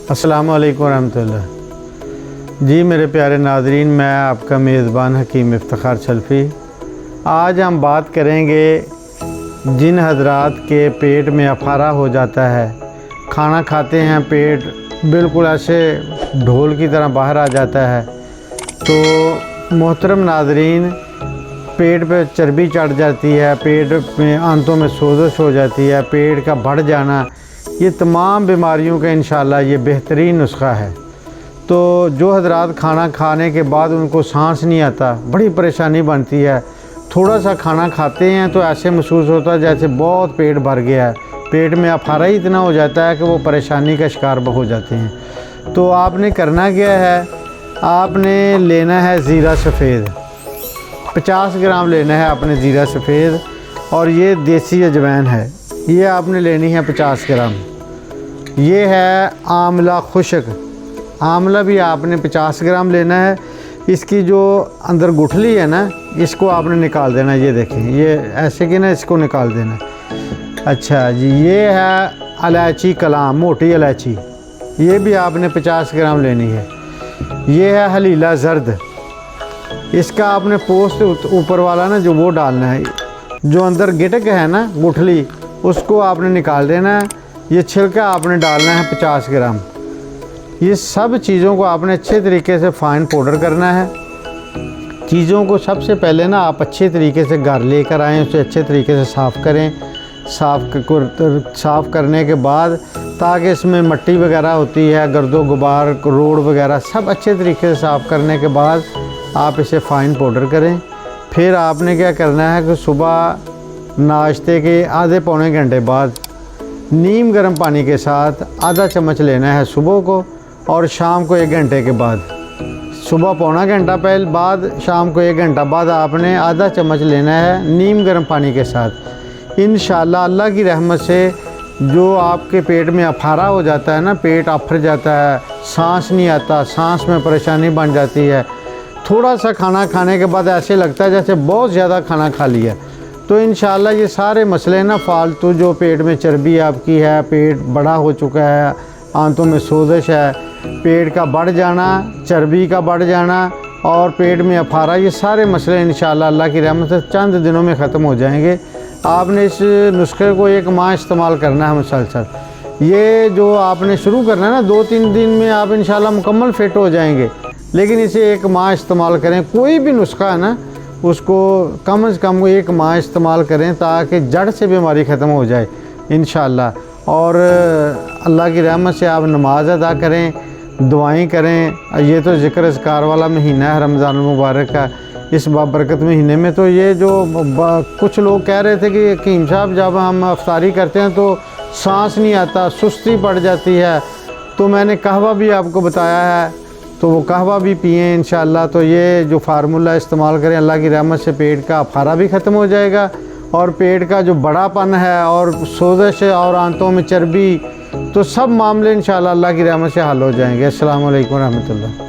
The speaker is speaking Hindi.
अस्सलामु अलैकुम रहमतुल्लाह। जी मेरे प्यारे नाज़रीन, मैं आपका मेज़बान हकीम इफ्तिखार सल्फ़ी। आज हम बात करेंगे जिन हज़रात के पेट में अफारा हो जाता है, खाना खाते हैं पेट बिल्कुल ऐसे ढोल की तरह बाहर आ जाता है, तो मोहतरम नाज़रीन पेट पे चर्बी चढ़ जाती है, पेट में आंतों में सोजश हो जाती है, पेट का बढ़ जाना, ये तमाम बीमारियों का इंशाल्लाह ये बेहतरीन नुस्खा है। तो जो हज़रात खाना खाने के बाद उनको सांस नहीं आता, बड़ी परेशानी बनती है, थोड़ा सा खाना खाते हैं तो ऐसे महसूस होता है जैसे बहुत पेट भर गया है, पेट में अफारा ही इतना हो जाता है कि वो परेशानी का शिकार हो जाते हैं। तो आपने करना क्या है, आपने लेना है ज़ीरा सफ़ेद, 50 ग्राम लेना है आपने ज़ीरा सफ़ेद, और ये देसी अजवाइन है, ये आपने लेनी है 50 ग्राम। ये है आंवला खुश्क, आंवला भी आपने 50 ग्राम लेना है। इसकी जो अंदर गुठली है ना, इसको आपने निकाल देना। ये देखें, ये ऐसे कि ना इसको निकाल देना। अच्छा जी, ये है इलायची कलाम, मोटी इलायची, ये भी आपने 50 ग्राम लेनी है। ये है हलीला जर्द, इसका आपने पोस्ट ऊपर वाला ना जो वो डालना है, जो अंदर गिटक है ना गुठली, उसको आपने निकाल देना है। ये छिलका आपने डालना है 50 ग्राम। ये सब चीज़ों को आपने अच्छे तरीके से फ़ाइन पाउडर करना है। चीज़ों को सबसे पहले ना आप अच्छे तरीके से घर लेकर आएँ, उसे अच्छे तरीके से साफ़ करें। साफ़ करने के बाद, ताकि इसमें मिट्टी वगैरह होती है, गर्दो गुबार, रोड वगैरह सब अच्छे तरीके से साफ़ करने के बाद आप इसे फ़ाइन पाउडर करें। फिर आपने क्या करना है कि सुबह नाश्ते के आधे पौने घंटे बाद नीम गर्म पानी के साथ आधा चम्मच लेना है सुबह को, और शाम को 1 घंटे के बाद। सुबह पौना घंटा पहले बाद, शाम को 1 घंटा बाद आपने आधा चम्मच लेना है नीम गर्म पानी के साथ। इंशाअल्लाह अल्लाह की रहमत से जो आपके पेट में अफारा हो जाता है ना, पेट अफर जाता है, सांस नहीं आता, सांस में परेशानी बन जाती है, थोड़ा सा खाना खाने के बाद ऐसे लगता है जैसे बहुत ज़्यादा खाना खा लिया, तो इंशाअल्लाह ये सारे मसले ना फालतू जो पेट में चर्बी आपकी है, पेट बड़ा हो चुका है, आंतों में सोजश है, पेट का बढ़ जाना, चर्बी का बढ़ जाना और पेट में अफारा, ये सारे मसले इंशाअल्लाह अल्लाह की रहमत से चंद दिनों में ख़त्म हो जाएंगे। आपने इस नुस्खे को 1 माह इस्तेमाल करना है मुसलसल। ये जो आपने शुरू करना है ना, 2-3 दिन में आप इंशाअल्लाह मुकम्मल फ़िट हो जाएंगे, लेकिन इसे 1 माह इस्तेमाल करें। कोई भी नुस्खा है ना, उसको कम से कम 1 माह इस्तेमाल करें, ताकि जड़ से बीमारी ख़त्म हो जाए इंशाअल्लाह। और अल्लाह की रहमत से आप नमाज अदा करें, दुआएं करें। ये तो ज़िक्र अज़कार वाला महीना है रमज़ान मुबारक का, इस बाबरकत महीने में तो ये जो कुछ लोग कह रहे थे कि हकीम साहब जब हम अफ्तारी करते हैं तो सांस नहीं आता, सुस्ती पड़ जाती है, तो मैंने कहवा भी आपको बताया है, तो वो कहवा भी पिएँ इंशाअल्लाह। तो ये जो फार्मूला इस्तेमाल करें, अल्लाह की रहमत से पेट का अफारा भी ख़त्म हो जाएगा, और पेट का जो बड़ापन है और सोजश और आंतों में चर्बी, तो सब मामले इंशाअल्लाह अल्लाह की रहमत से हल हो जाएंगे। अस्सलामु अलैकुम रहमतुल्लाह।